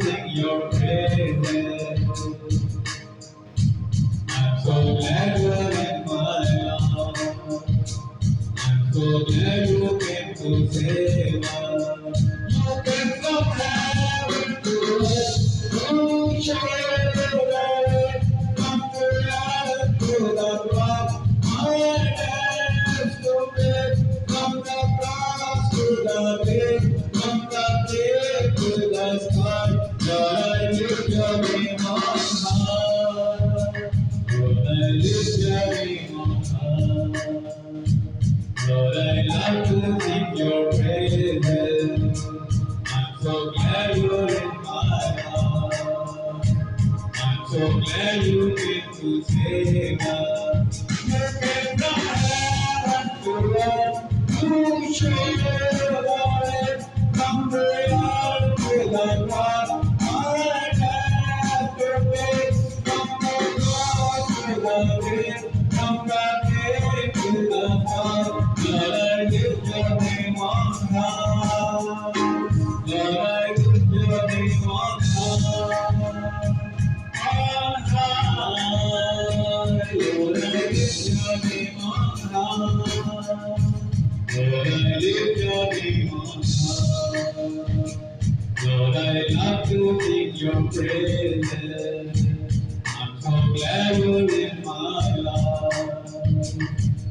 sing your praises. I'm so glad you're in my life. I'm so glad you came to save us. You came from heaven to earth to share the light. From the earth to the cross, my hands to bear. From the cross to the grave, from the grave to the sky. Lord, I lift your name on high. Lord, I lift your name on high. Lord, I love to sing your praises. I'm so glad you're in my heart. I'm so glad you came to save us. You came from heaven to earth to share the light. From the earth to the cross, my hands to face. From the cross to the grave, from the grave to the sky. Lord, I lift your name on high. Lord, I lift your name on high. On high. Lord, I lift your name on high. Lord, I lift your name on high. Lord, I love to sing your praises. I'm so glad you're in my life.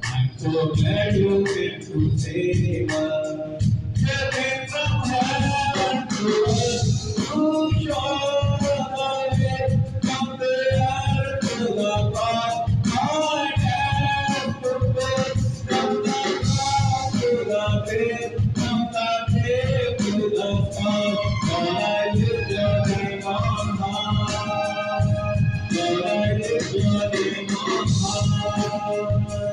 I'm so glad you came to save us. You came from heaven to earth to show the way. From the earth to the cross, my hands to face. From the cross to the grave, from the grave to the sky. Lord, I lift your name on high. Lord, I lift your name on high.